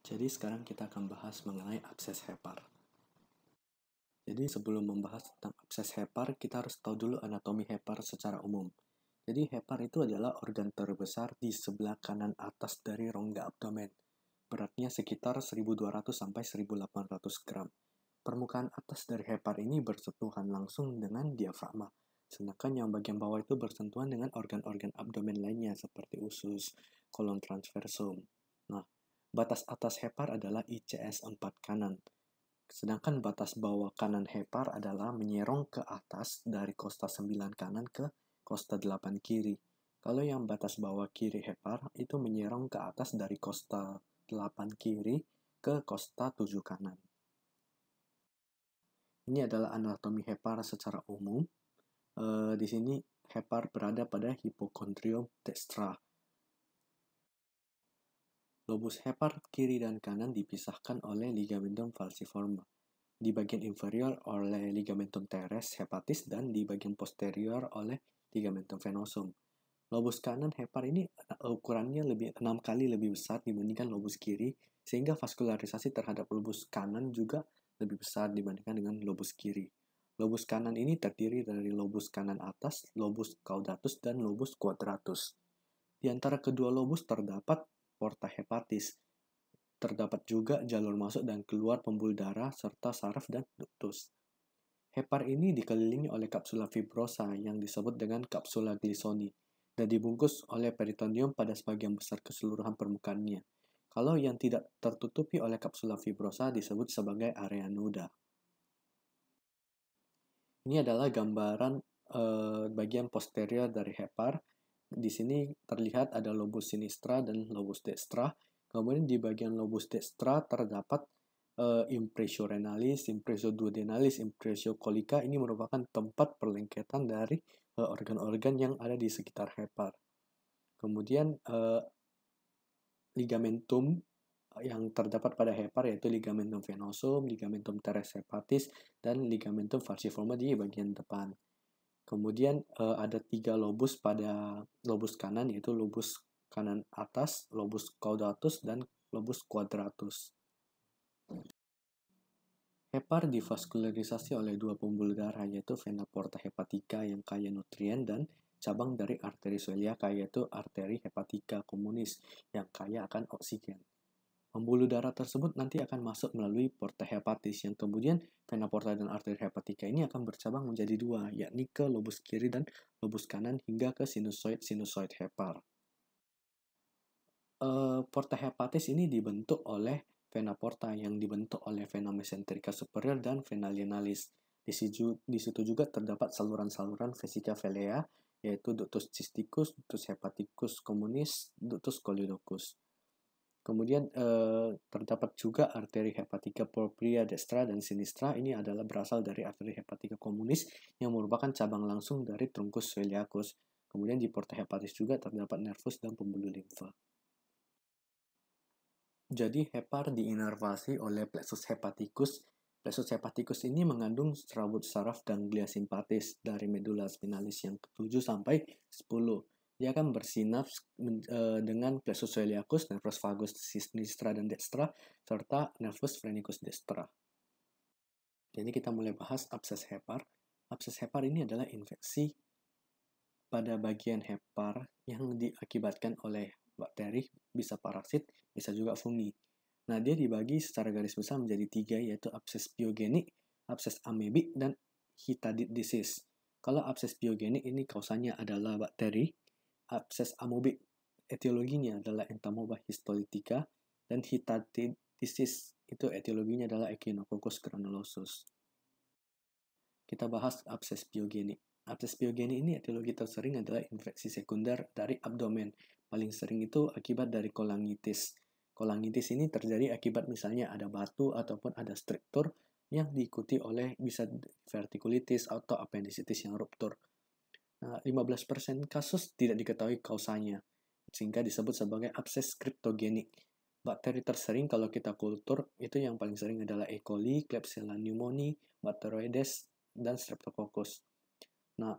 Jadi sekarang kita akan bahas mengenai abses hepar. Jadi sebelum membahas tentang abses hepar, kita harus tahu dulu anatomi hepar secara umum. Jadi hepar itu adalah organ terbesar di sebelah kanan atas dari rongga abdomen. Beratnya sekitar 1200 sampai 1800 gram. Permukaan atas dari hepar ini bersentuhan langsung dengan diafragma. Sedangkan yang bagian bawah itu bersentuhan dengan organ-organ abdomen lainnya seperti usus, kolon transversum. Nah, batas atas hepar adalah ICS 4 kanan. Sedangkan batas bawah kanan hepar adalah menyerong ke atas dari kosta 9 kanan ke kosta 8 kiri. Kalau yang batas bawah kiri hepar itu menyerong ke atas dari kosta 8 kiri ke kosta 7 kanan. Ini adalah anatomi hepar secara umum. Di sini hepar berada pada hipokondrium dextra. Lobus hepar kiri dan kanan dipisahkan oleh ligamentum falciform. Di bagian inferior oleh ligamentum teres hepatis dan di bagian posterior oleh ligamentum venosum. Lobus kanan hepar ini ukurannya 6 kali lebih besar dibandingkan lobus kiri, sehingga vaskularisasi terhadap lobus kanan juga lebih besar dibandingkan dengan lobus kiri. Lobus kanan ini terdiri dari lobus kanan atas, lobus caudatus, dan lobus quadratus. Di antara kedua lobus terdapat porta hepatis. Terdapat juga jalur masuk dan keluar pembuluh darah serta saraf dan ductus. Hepar ini dikelilingi oleh kapsula fibrosa yang disebut dengan kapsula Glisoni dan dibungkus oleh peritoneum pada sebagian besar keseluruhan permukaannya. Kalau yang tidak tertutupi oleh kapsula fibrosa disebut sebagai area nuda. Ini adalah gambaran bagian posterior dari hepar. Di sini terlihat ada lobus sinistra dan lobus dextra. Kemudian di bagian lobus dextra terdapat impressio renalis, impressio duodenalis, impressio colica. Ini merupakan tempat perlengketan dari organ-organ yang ada di sekitar hepar. Kemudian ligamentum yang terdapat pada hepar yaitu ligamentum venosum, ligamentum teres hepatis, dan ligamentum falciform di bagian depan. Kemudian ada 3 lobus pada lobus kanan, yaitu lobus kanan atas, lobus caudatus, dan lobus quadratus. Hepar divaskularisasi oleh 2 pembuluh darah, yaitu vena porta hepatica yang kaya nutrien dan cabang dari arteri celiaca, yaitu arteri hepatica communis yang kaya akan oksigen. Pembuluh darah tersebut nanti akan masuk melalui porta hepatis, yang kemudian vena porta dan arteri hepatica ini akan bercabang menjadi 2, yakni ke lobus kiri dan lobus kanan hingga ke sinusoid hepar. Porta hepatis ini dibentuk oleh vena porta yang dibentuk oleh vena mesenterica superior dan vena lienalis. Di situ juga terdapat saluran-saluran vesica velea, yaitu ductus cysticus, ductus hepaticus communis, ductus choledochus. Kemudian terdapat juga arteri hepatica propria dextra dan sinistra. Ini adalah berasal dari arteri hepatica communis yang merupakan cabang langsung dari truncus celiacus. Kemudian di porta hepatis juga terdapat nervus dan pembuluh limfa. Jadi hepar diinervasi oleh plexus hepaticus. Plexus hepaticus ini mengandung serabut saraf ganglia simpatis dari medula spinalis yang ke-7 sampai 10. Dia akan bersinaps dengan plexus celiacus, nervus vagus sinistra dan dextra, serta nervus phrenicus dextra. Jadi kita mulai bahas abses hepar. Abses hepar ini adalah infeksi pada bagian hepar yang diakibatkan oleh bakteri, bisa parasit, bisa juga fungi. Nah, dia dibagi secara garis besar menjadi 3, yaitu abses biogenik, abses amebik, dan Hydatid disease. Kalau abses biogenik ini kausanya adalah bakteri, abses amebik etiologinya adalah Entamoeba histolytica, dan Hydatid disease itu etiologinya adalah Echinococcus granulosus. Kita bahas abses biogenik. Abses biogenik ini etiologi tersering adalah infeksi sekunder dari abdomen. Paling sering itu akibat dari kolangitis. Kolangitis ini terjadi akibat misalnya ada batu ataupun ada struktur yang diikuti oleh bisa vertikulitis atau appendicitis yang ruptur. Nah, 15% kasus tidak diketahui kausanya, sehingga disebut sebagai abses kriptogenik. Bakteri tersering kalau kita kultur itu yang paling sering adalah E. coli, Klebsiella pneumoniae, Bacteroides, dan Streptococcus. Nah,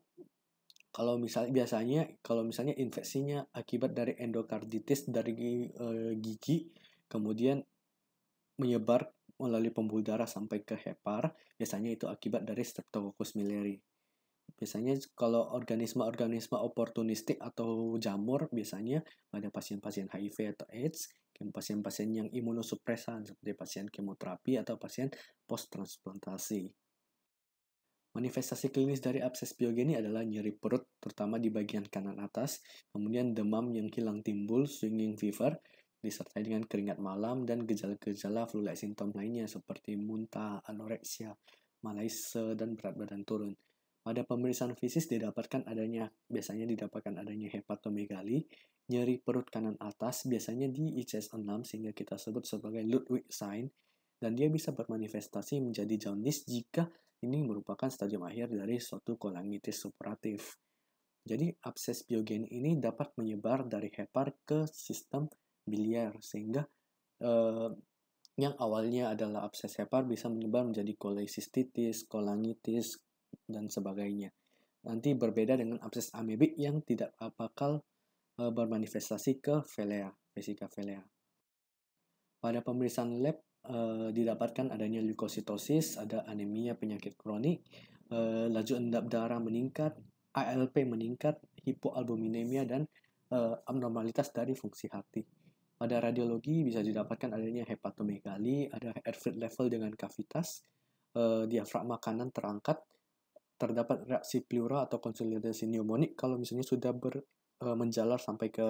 kalau misalnya infeksinya akibat dari endokarditis dari gigi, kemudian menyebar melalui pembuluh darah sampai ke hepar, biasanya itu akibat dari Streptococcus miliari. Biasanya kalau organisme-organisme oportunistik atau jamur biasanya pada pasien-pasien HIV atau AIDS, pasien-pasien yang imunosupresan seperti pasien kemoterapi atau pasien post-transplantasi. Manifestasi klinis dari abses biogeni adalah nyeri perut, terutama di bagian kanan atas, kemudian demam yang hilang timbul, swinging fever, disertai dengan keringat malam dan gejala-gejala flu-like simptom lainnya seperti muntah, anoreksia, malaise, dan berat badan turun. Pada pemeriksaan fisik biasanya didapatkan adanya hepatomegali, nyeri perut kanan atas, biasanya di ICS-6 sehingga kita sebut sebagai Ludwig sign, dan dia bisa bermanifestasi menjadi jaundice jika ini merupakan stadium akhir dari suatu kolangitis supuratif. Jadi abses biogeni ini dapat menyebar dari hepar ke sistem biliar sehingga yang awalnya adalah abses hepar bisa menyebar menjadi kolesistitis, kolangitis, dan sebagainya. Nanti berbeda dengan abses amebik yang tidak bakal bermanifestasi ke velea, vesika velea. Pada pemeriksaan lab didapatkan adanya leukositosis, ada anemia penyakit kronik, laju endap darah meningkat, ALP meningkat, hipoalbuminemia, dan abnormalitas dari fungsi hati. Pada radiologi bisa didapatkan adanya hepatomegali, ada air fluid level dengan kavitas, diafragma kanan terangkat, terdapat reaksi pleura atau konsolidasi pneumonik kalau misalnya sudah menjalar sampai ke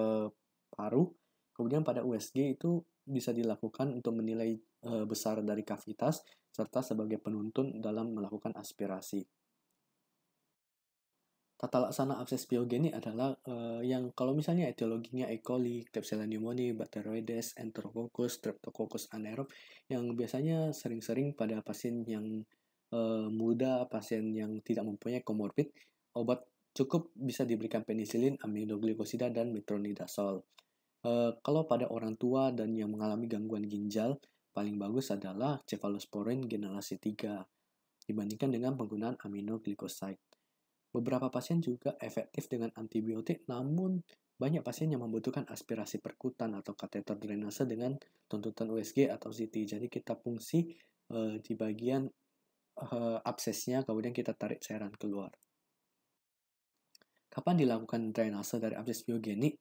paru. Kemudian pada USG itu bisa dilakukan untuk menilai besar dari kavitas serta sebagai penuntun dalam melakukan aspirasi. Tata laksana abses biogeni adalah yang kalau misalnya etiologinya E. coli, Klebsiella pneumoniae, Bacteroides, Enterococcus, Streptococcus anaerob, yang biasanya sering-sering pada pasien yang muda, pasien yang tidak mempunyai komorbid, obat cukup bisa diberikan penisilin, aminoglikosida, dan metronidazole. Kalau pada orang tua dan yang mengalami gangguan ginjal, paling bagus adalah cefalosporin generasi 3 dibandingkan dengan penggunaan aminoglycoside. Beberapa pasien juga efektif dengan antibiotik, namun banyak pasien yang membutuhkan aspirasi perkutan atau kateter drainase dengan tuntutan USG atau CT. Jadi kita fungsi di bagian absesnya, kemudian kita tarik cairan keluar. Kapan dilakukan drainase dari abses biogeni?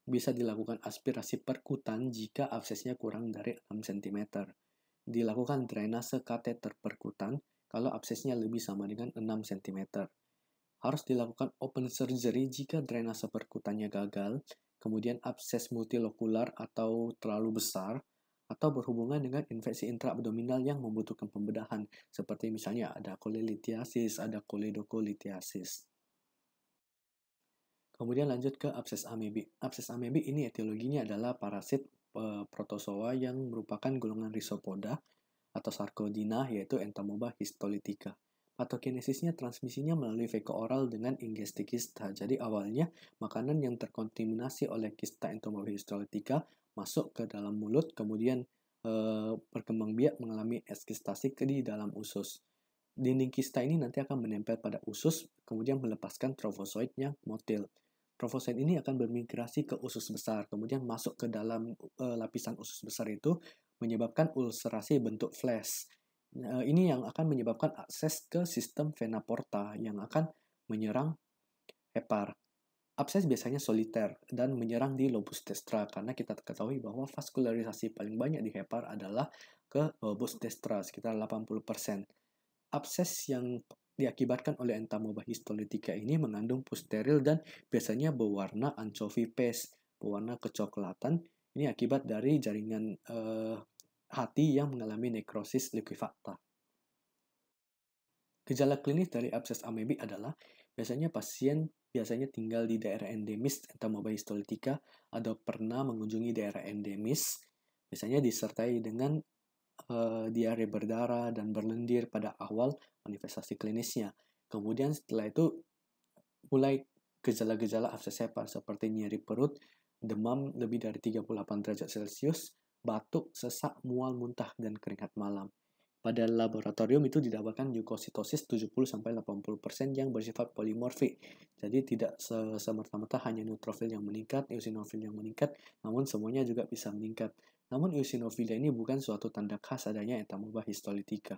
Bisa dilakukan aspirasi perkutan jika absesnya kurang dari 6 cm. Dilakukan drainase kateter perkutan kalau absesnya lebih sama dengan 6 cm. Harus dilakukan open surgery jika drainase perkutannya gagal, kemudian abses multilokular atau terlalu besar, atau berhubungan dengan infeksi intraabdominal yang membutuhkan pembedahan, seperti misalnya ada cholelithiasis, ada choledocholithiasis. Kemudian lanjut ke abses amebik. Abses amebik ini etiologinya adalah parasit protozoa yang merupakan golongan Rhizopoda atau Sarcodina, yaitu Entamoeba histolytica. Patogenesisnya transmisinya melalui feko oral dengan ingesti kista. Jadi awalnya makanan yang terkontaminasi oleh kista Entamoeba histolytica masuk ke dalam mulut, kemudian berkembang biak mengalami ekstasi di dalam usus. Dinding kista ini nanti akan menempel pada usus, kemudian melepaskan trofozoid yang motil. Trofosit ini akan bermigrasi ke usus besar, kemudian masuk ke dalam lapisan usus besar itu, menyebabkan ulcerasi bentuk flash. Ini yang akan menyebabkan akses ke sistem vena porta yang akan menyerang hepar. Abses biasanya soliter dan menyerang di lobus destra karena kita ketahui bahwa vaskularisasi paling banyak di hepar adalah ke lobus destra, sekitar 80%. Abses yang diakibatkan oleh Entamoeba histolytica ini mengandung pus steril dan biasanya berwarna anchovy paste, berwarna kecoklatan. Ini akibat dari jaringan hati yang mengalami nekrosis liquefacta. Gejala klinis dari abses amebik adalah pasien biasanya tinggal di daerah endemis Entamoeba histolytica atau pernah mengunjungi daerah endemis, biasanya disertai dengan diare berdarah dan berlendir pada awal manifestasi klinisnya. Kemudian setelah itu mulai gejala-gejala abses hepar seperti nyeri perut, demam lebih dari 38 derajat Celcius, batuk, sesak, mual, muntah, dan keringat malam. Pada laboratorium itu didapatkan leukositosis 70-80% yang bersifat polimorfik. Jadi tidak semerta-merta hanya neutrofil yang meningkat, eosinofil yang meningkat, namun semuanya juga bisa meningkat. Namun eosinofilia ini bukan suatu tanda khas adanya entamoeba histolytica.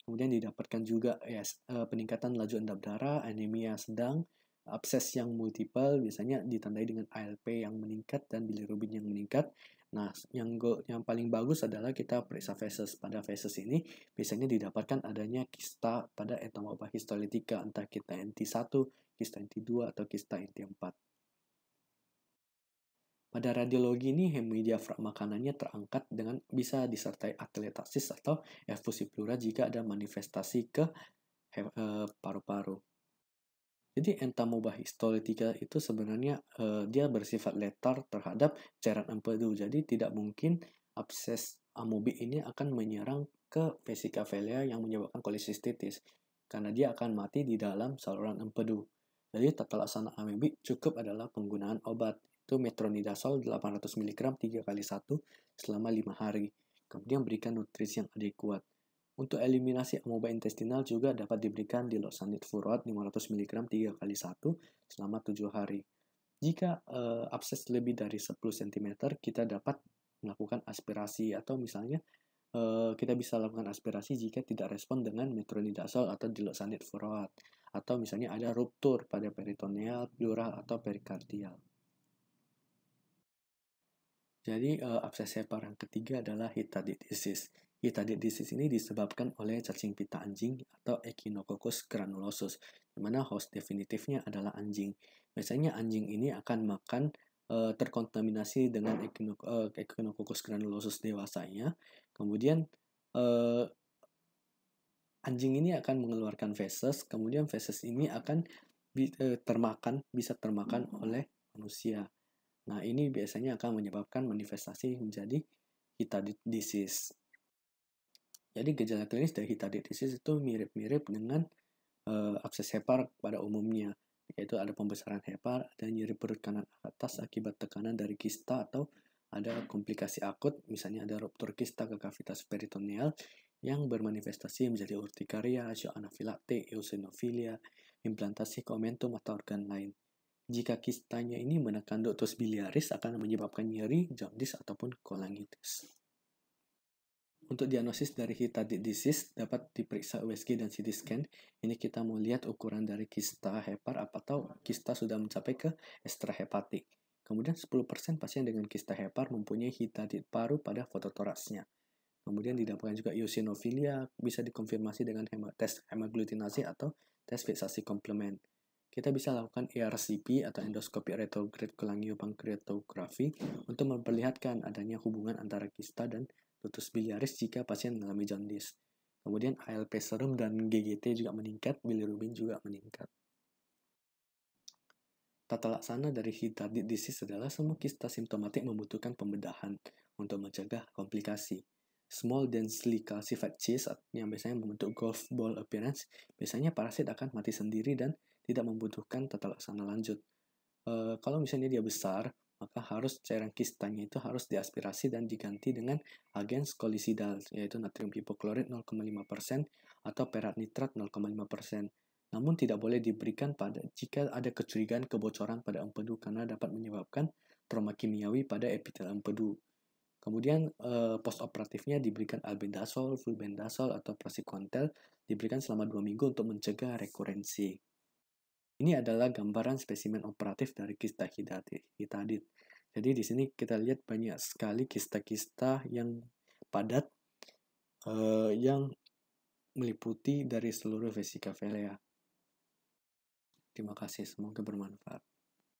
Kemudian didapatkan juga peningkatan laju endap darah, anemia sedang, abses yang multiple biasanya ditandai dengan ALP yang meningkat dan bilirubin yang meningkat. Nah, yang paling bagus adalah kita periksa feses. Pada feses ini biasanya didapatkan adanya kista pada entamoeba histolytica, entah kista NT1, kista NT2, atau kista NT4. Pada radiologi ini hemodiafram makanannya terangkat dengan bisa disertai atelektasis atau efusi pleural jika ada manifestasi ke paru-paru. Jadi entamoeba histolytica itu sebenarnya dia bersifat letar terhadap cairan empedu. Jadi tidak mungkin abses amobik ini akan menyerang ke vesika velea yang menyebabkan kolesistitis karena dia akan mati di dalam saluran empedu. Jadi tata laksana amobik cukup adalah penggunaan obat itu metronidazole 800 mg 3 kali 1 selama 5 hari. Kemudian berikan nutrisi yang adekuat. Untuk eliminasi amoeba intestinal juga dapat diberikan diloxanid furoat 500 mg 3 kali 1 selama 7 hari. Jika abses lebih dari 10 cm, kita dapat melakukan aspirasi atau misalnya kita bisa lakukan aspirasi jika tidak respon dengan metronidazole atau diloxanid furoat atau misalnya ada ruptur pada peritoneal, pleural atau perikardial. Jadi abses hepar yang ketiga adalah hidatiditis. Hidatiditis ini disebabkan oleh cacing pita anjing atau Echinococcus granulosus, di mana host definitifnya adalah anjing. Biasanya anjing ini akan makan terkontaminasi dengan Echinococcus granulosus dewasanya. Kemudian anjing ini akan mengeluarkan feses, kemudian feses ini akan bisa termakan oleh manusia. Nah, ini biasanya akan menyebabkan manifestasi menjadi hidatiditis. Jadi gejala klinis dari hidatiditis itu mirip-mirip dengan abses hepar pada umumnya, yaitu ada pembesaran hepar, ada nyeri perut kanan atas akibat tekanan dari kista atau ada komplikasi akut, misalnya ada ruptur kista ke kavitas peritoneal yang bermanifestasi menjadi urtikaria, shock anafilaktik, eosinofilia, implantasi ke omentum atau organ lain. Jika kistanya ini menekan ductus biliaris akan menyebabkan nyeri, jaundice, ataupun kolangitis. Untuk diagnosis dari hidatiditis dapat diperiksa USG dan CT scan. Ini kita mau lihat ukuran dari kista hepar atau kista sudah mencapai ke ekstrahepatik. Kemudian 10% pasien dengan kista hepar mempunyai hidatitis paru pada fototoraksnya. Kemudian didapatkan juga eosinofilia, bisa dikonfirmasi dengan tes hemaglutinasi atau tes fiksasi komplement. Kita bisa lakukan ERCP atau endoskopi retrograde cholangiopankreatografi untuk memperlihatkan adanya hubungan antara kista dan ductus biliaris jika pasien mengalami jaundice. Kemudian ALP serum dan GGT juga meningkat, bilirubin juga meningkat. Tata laksana dari hidatiditis adalah semua kista simptomatik membutuhkan pembedahan untuk mencegah komplikasi. Small densely calcified cyst yang biasanya membentuk golf ball appearance, biasanya parasit akan mati sendiri dan tidak membutuhkan tata laksana lanjut. Kalau misalnya dia besar, maka harus cairan kistanya itu harus diaspirasi dan diganti dengan agen skolisidal, yaitu natrium hipoklorit 0,5% atau perat nitrat 0,5%. Namun tidak boleh diberikan jika ada kecurigaan kebocoran pada empedu karena dapat menyebabkan trauma kimiawi pada epitel empedu. Kemudian postoperatifnya diberikan albendazole, flubendazole, atau praziquantel diberikan selama 2 minggu untuk mencegah rekurensi. Ini adalah gambaran spesimen operatif dari kista hidatitis. Jadi di sini kita lihat banyak sekali kista-kista yang padat yang meliputi dari seluruh vesika velea. Terima kasih, semoga bermanfaat.